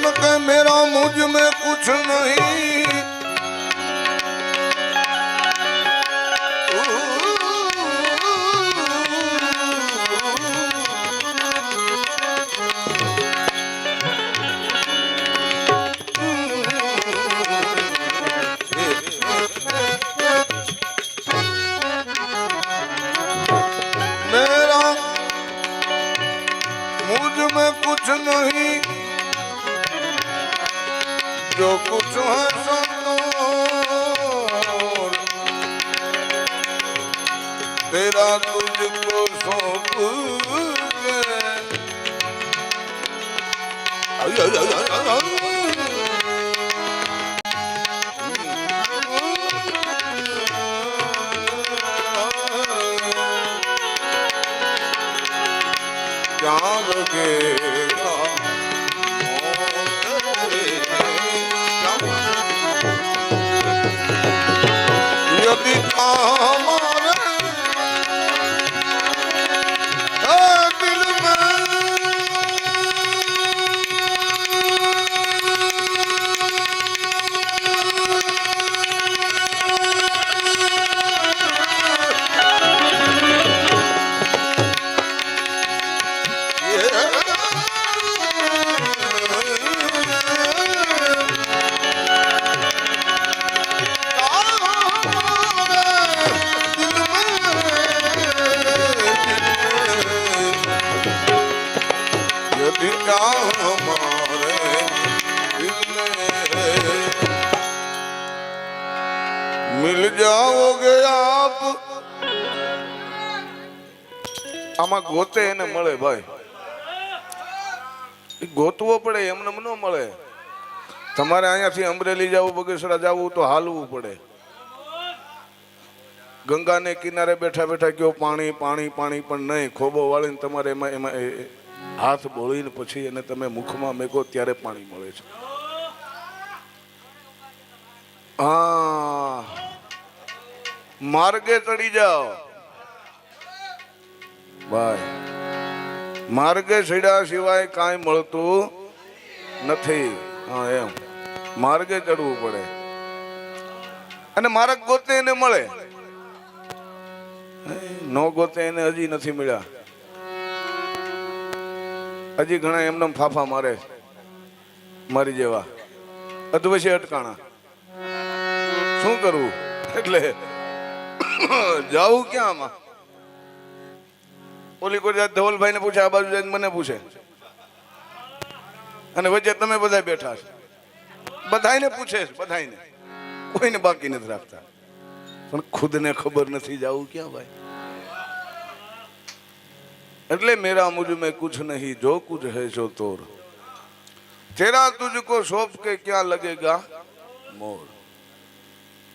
प्रेम के मेरा मुझ में कुछ नहीं, मेरा मुझ में कुछ नहीं, जो कुछ है सो तेरा तुझको सौंप के। क्या लगेगा यदि हमारे दिल मिल जाओगे आप આમાં ગોતે એને મળે ભાઈ, ગોતવો પડે, એમને ન મળે. તમારે અહીંયાથી અમરેલી જવું, બગસરા જવું તો હાલવું પડે. ગંગાને કિનારે બેઠા બેઠા કયો પાણી પાણી પાણી, પણ નહીં, ખોબો વાળીને તમારે એમાં એમાં હાથ બોળીને પછી એને તમે મુખમાં મેગો ત્યારે પાણી મળે છે. હા, માર્ગે ચડી જાઓ ભાઈ, માર્ગે ચડ્યા સિવાય કાંઈ મળતું નથી. હા, એમ માર્ગે ચડવું પડે અને માર્ગ ગોતે એને મળે, નો ગોતે એને હજી નથી મળ્યા. હજી ઘણા એમને ફાફા મારે મારી જેવા અધવશ્ય અટકાણા. શું કરવું? એટલે જાવું ક્યાં આમાં? ઓલી કોઈ ધવલભાઈ ને પૂછે, આ બાજુ જઈને મને પૂછે, અને વચ્ચે તમે બધા બેઠા છો. બધાને પૂછે છે, બધાને, કોઈને બાકી નથી રાખતા, પણ ખુદને ખબર નથી જાવું ક્યાં ભાઈ. એટલે મેરા મુझ में कुछ नहीं, जो कुछ है सो तोर, तेरा तुझको सौंप के क्या लगेगा मोर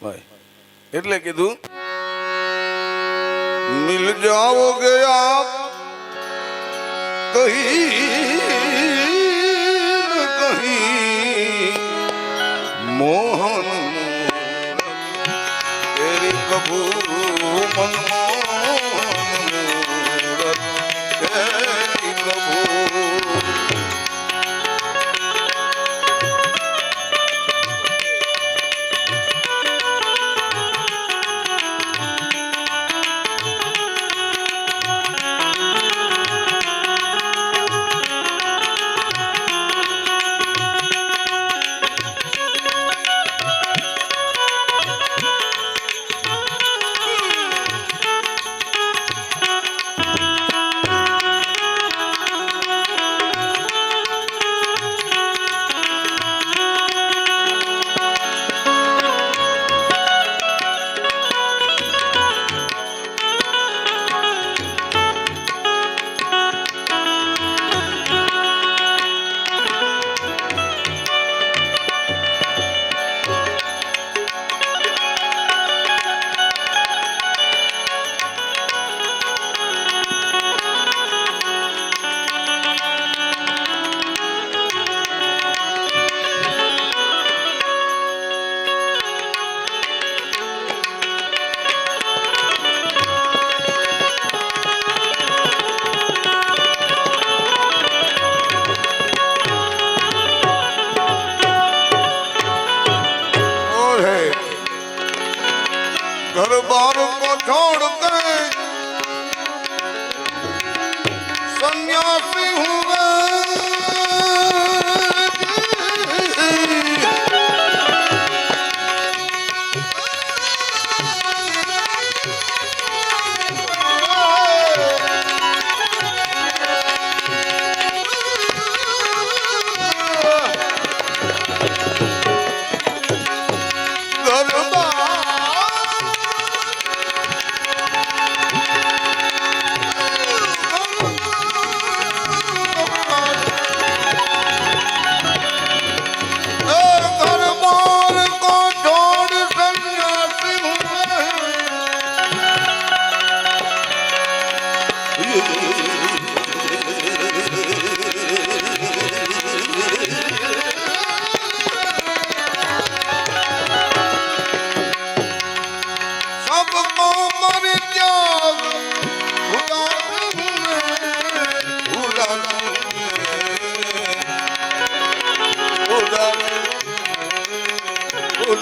भाई. એટલે કીધું मिल जाओगे आप कहीं न कहीं, मोहन तेरी कबू मनमोहन तेरी कबू.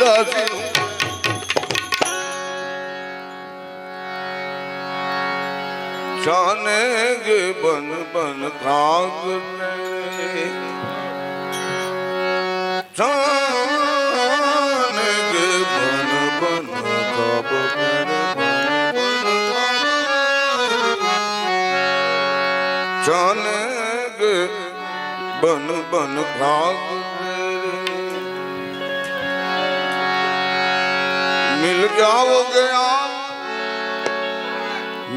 दासी हूँ। जानेंगे बन बन भाग मेरे, जानेंगे बन बन भाग मेरे, जानेंगे बन बन भाग मेरे। मिल जाओगे आप,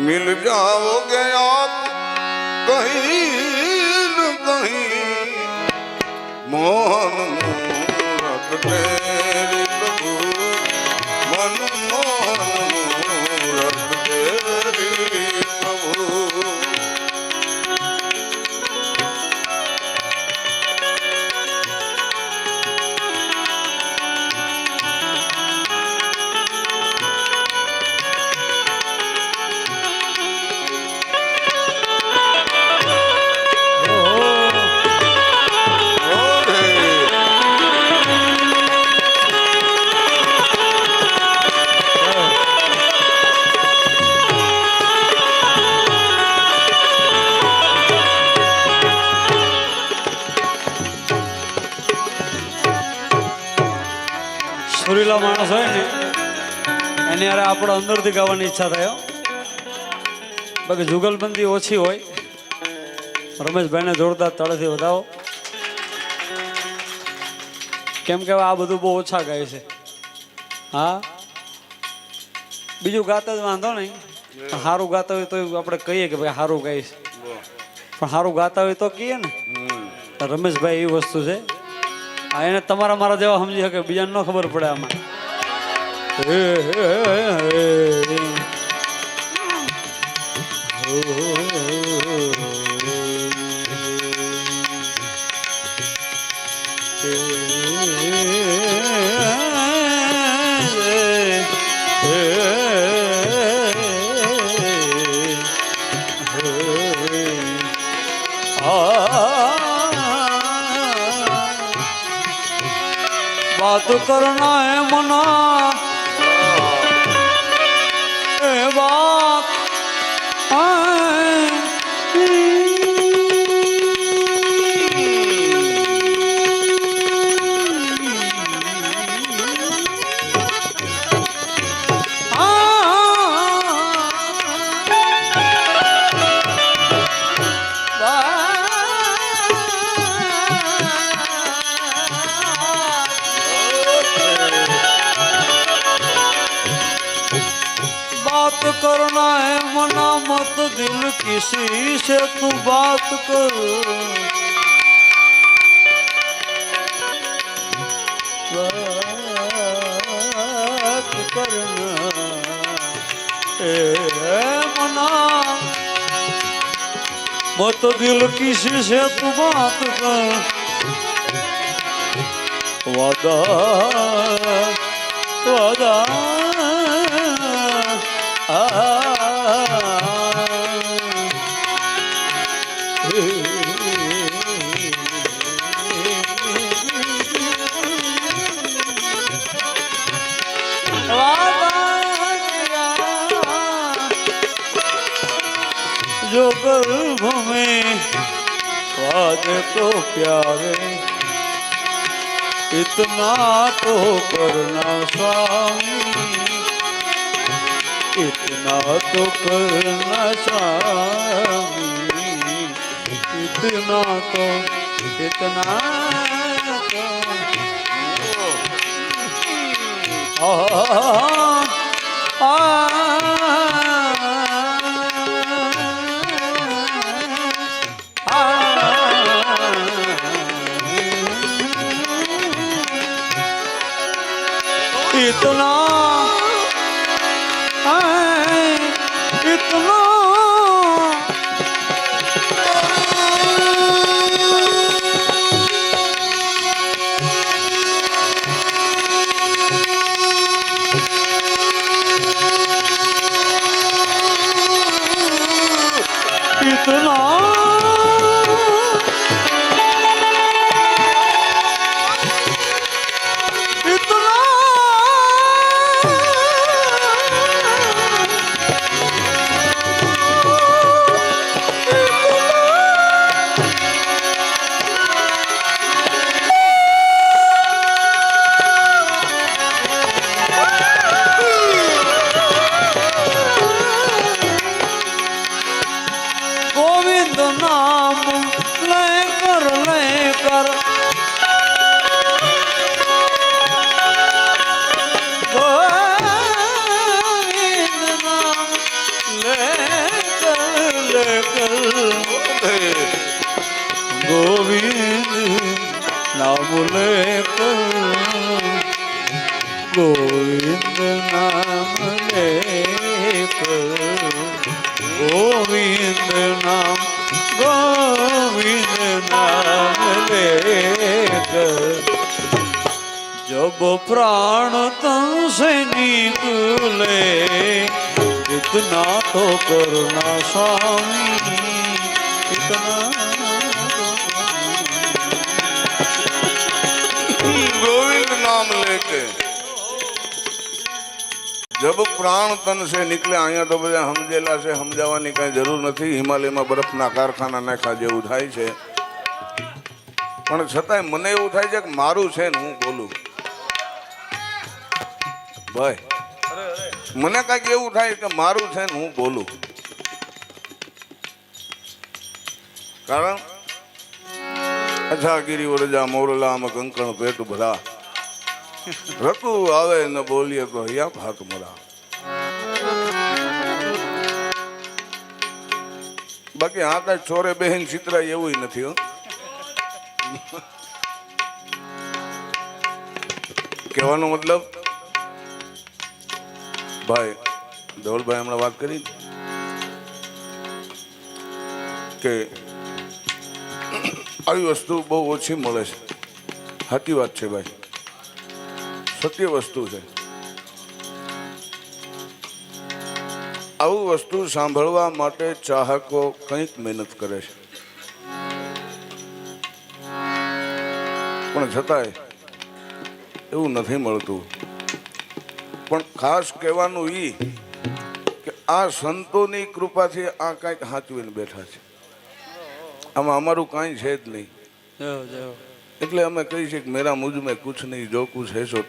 मिल जाओगे आप कहीं न कहीं, मोहन मूरत तेरी प्रभु, मन मोहन मूरत तेरी प्रभु। સુરીલા માણસ હોય ને એને યાર આપણે અંદરથી ગાવાની ઈચ્છા થાય. બાકી જુગલબંધી ઓછી હોય. રમેશભાઈને જોરદાર તળેથી વધાવો, કેમ કે આ બધું બહુ ઓછા ગાય છે. હા, બીજું ગાતા જ વાંધો નહીં, સારું ગાતા હોય તો આપણે કહીએ કે ભાઈ સારું ગાય છે, પણ સારું ગાતા હોય તો કહીએ ને. રમેશભાઈ એવી વસ્તુ છે, એને તમારા મારા જેવા સમજી શકે, બીજાને ન ખબર પડે આમાં. बात करना है मना, ए बात करना है मना मत दिल किसी से तू बात कर, बात करना ए मना मत दिल किसी से तू बात कर, वादा वादा जो गर्भ में वादे तो प्यारे, इतना तो करना स्वामी, इतना तो करना स्वामी, इतना तो इतना इतना इतना इतना ગોવિંદ નામ લેકર ગોવિંદ નામ લેકર ગોવિંદ નામ લેકર जब प्राण तन से निकले इतना तो करना स्वामी इतना गोविंद नाम लेके जब प्राण तन से निकले અહીંયા તો બધા સમજેલા છે, સમજાવવાની કઈ જરૂર નથી. હિમાલયમાં બરફના કારખાના નાખ્યા જેવું થાય છે, પણ છતાંય મને એવું થાય છે કે મારું છે ને હું બોલું. ભાઈ મને કઈક એવું થાય કે મારું છે ને હું બોલું. કારણ અચ્છા ગીરી વરજા મોરલા આમ કંકણ પેટ ભરા રતુ આવે ન બોલીએ તો હૈયા ભાત મરા. બાકી હા કઈ ચોરે બહેન ચિત્રાય એવું નથી હો. કહેવાનો મતલબ ભાઈ ધવલભાઈ હમણાં વાત કરી કે આવી વસ્તુ બહુ ઓછી મળે છે. સાચી વાત છે ભાઈ, સત્ય વસ્તુ છે. આવું વસ્તુ સાંભળવા માટે ચાહકો કંઈક મહેનત કરે છે, પણ છતાંય એવું નથી મળતું. પણ ખાસ કહેવાનું ઈ કે આ સંતોની કૃપાથી આ કંઈક સાચવીને બેઠા છે. આમાં અમારું કાંઈ છે જ નહીં. એટલે અમે કહી છીએ કે મેરા મુझ में कुछ नहीं जो कुछ है सो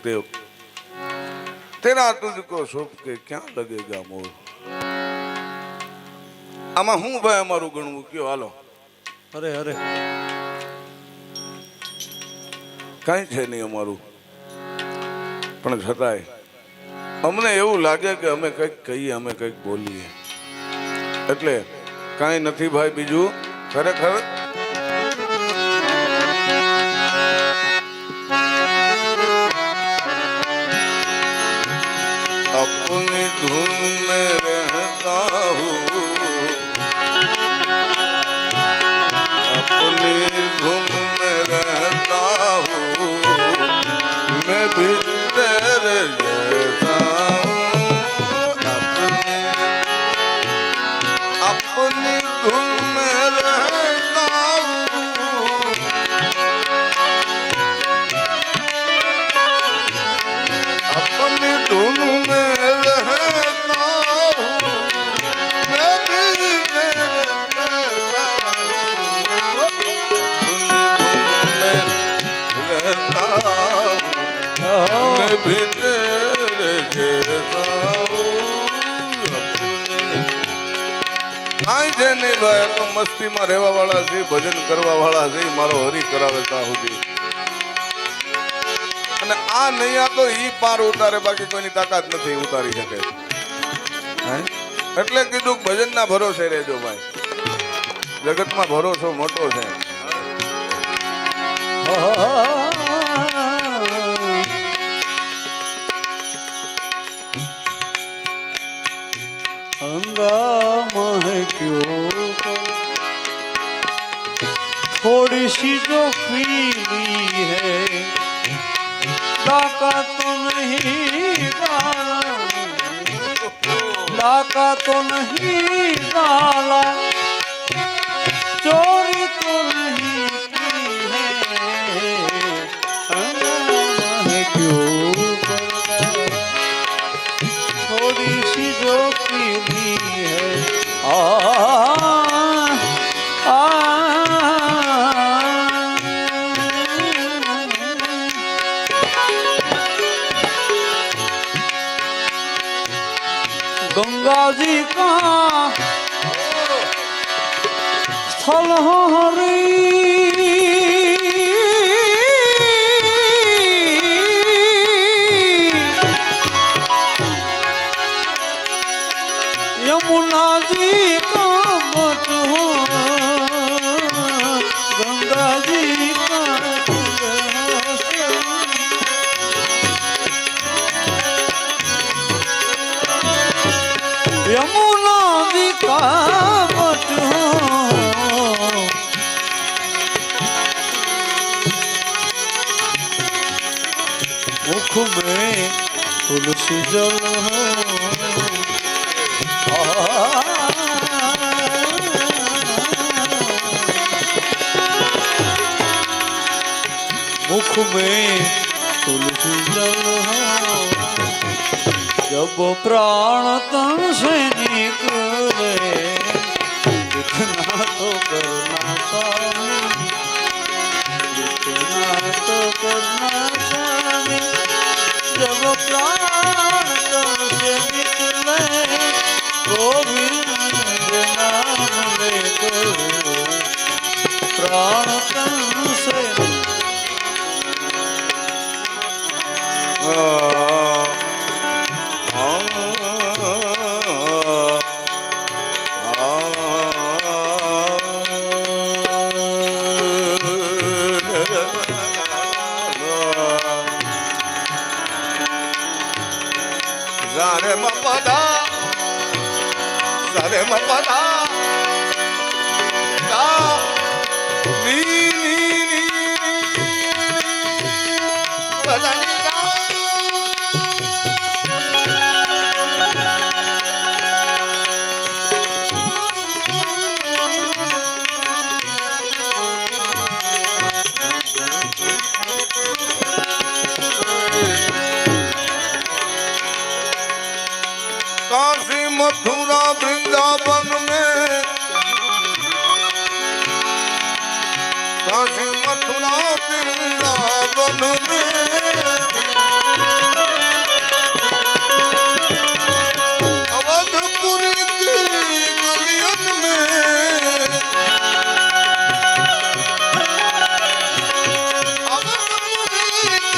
तेरा तुझको सौंप के ક્યાં लगेगा મોર. આમાં હું ભાઈ અમારું ગણવું કયો? હાલો. અરે અરે કાંઈ છે નહીં અમારું, પણ છતાંય અમને એવું લાગે કે અમે કંઈક કહીએ, અમે કંઈક બોલીએ. એટલે કાંઈ નથી ભાઈ બીજું. ખરેખર अपनी धुन में रहता हूँ, अपनी धुन में रहता हूँ, मैं भी तेरे जैसा हूँ. अपनी धुन में रहता हूँ, अपनी धुन में रहता हूँ, मैं भी तेरे जैसा हूँ. रहता हूँ, मैं भी तेरे जैसा हूँ. કાંઈ છે નહીં ભાઈ, તો મસ્તીમાં રહેવા વાળા છે, ભજન કરવા વાળા છે, મારો હરી કરાવે ત્યાં સુધી. અને આ નહીં આ તો ઈ પાર ઉતારે, બાકી કોઈની તાકાત નથી ઉતારી શકે. એટલે કીધું ભજનના ભરોસે રહેજો ભાઈ, જગતમાં ભરોસો મોટો છે. हंगामा है क्यों थोड़ी सी जो पीली है लाका तो नहीं डाला, लाका तो नहीं डाला, चोरी तो नहीं की है. हंगामा है क्यों थोड़ी सी जो पीली है. गंगा जी का स्थल हरी यमुना जी का मत हो, गंगा जी मुख में तुलसी जल हो मुख में तुलसी जल हो जब प्राण तन से निकले इतना तो करना स्वामी इतना तो करना स्वामी जब प्राण तन से निकले गोविंद नाम लेकर प्राण तन से Zare mapada, zare mapada, da, ni ni, pada ni da. Kashi Mathura Vrindavan में काशी मथुरा वृंदावन में अवधपुर की गलियन में अवधपुर की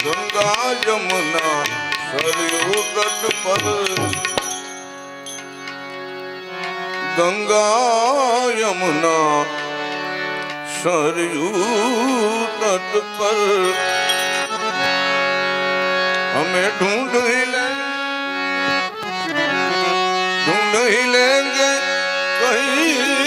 गंगा यमुना सरयू तट पर गंगा यमुना सरयू तट पर हमें ढूंढ ही लेंगे कहीं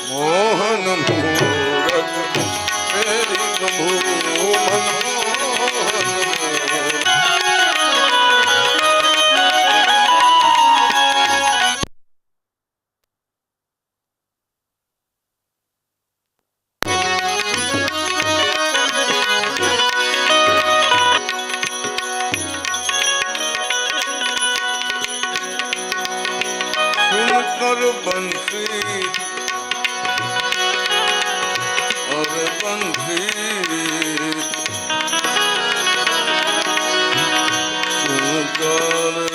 मोहन मूरत तेरी मोहन सुनकर बंसी और बंसी सुनकर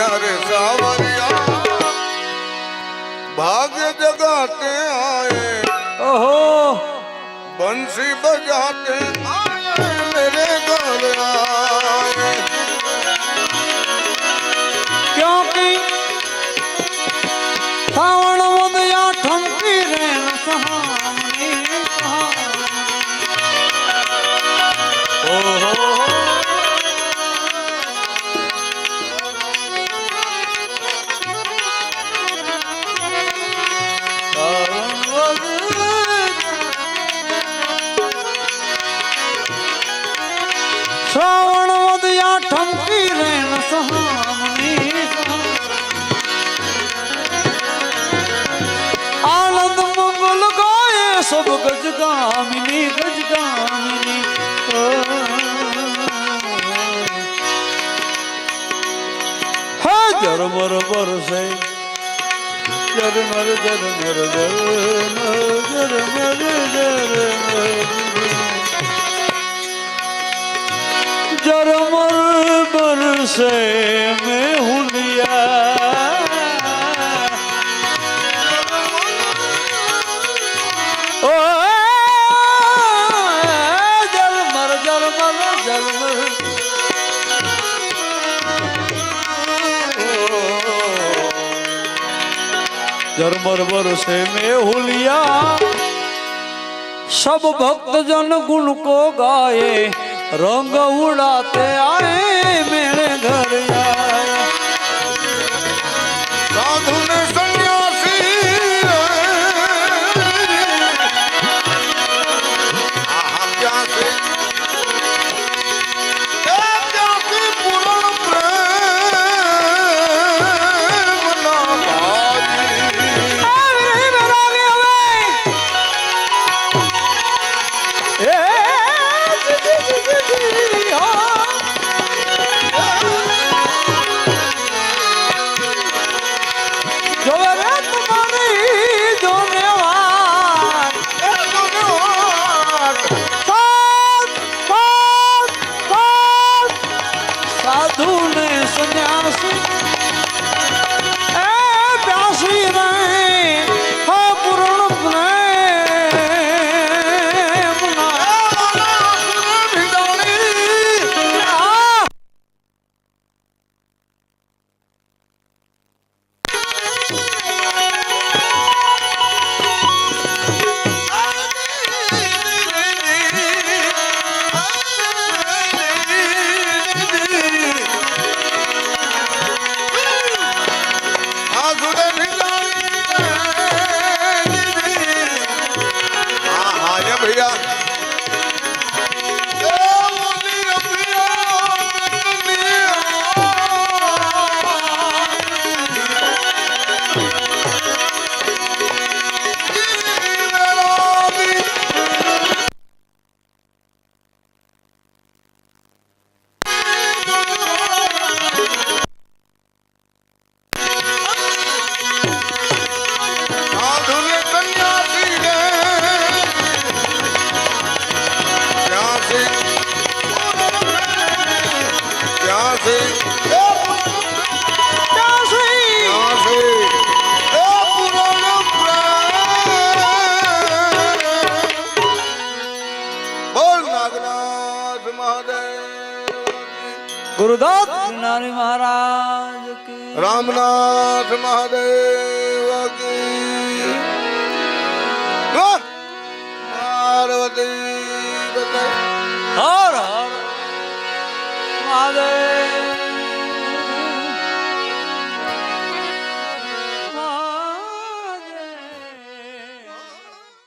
अरे सावरिया भाग्य जगाते आए ओहो बंसी बजाते आए मेरे घर आए क्योंकि सावण वदया ठमकी रे न सहामनी ओहो श्रावण वदया ठमकी रे न सहामनी आनंद मंगल गाए सब गजगामिनी गजगामिनी है जरमर बरसे जरमर जरमर जरमर जरमर जरमर जरमर बरसे में हुलिया ओ जरमर जरमर जरमर जरमर बरसे में हुलिया सब भक्त जन गुण को गाए रंग उड़ाते आए मेरे घर आए साधु ने सन्यासी प्यासे प्यासी पूर्ण प्रेम ना साधु ने सन्यासी प्यासी रहे पूर्ण प्रेम भैया गुरुदत्त नारी महाराज की रामनाथ महादेव की पार्वती हर हर महादेव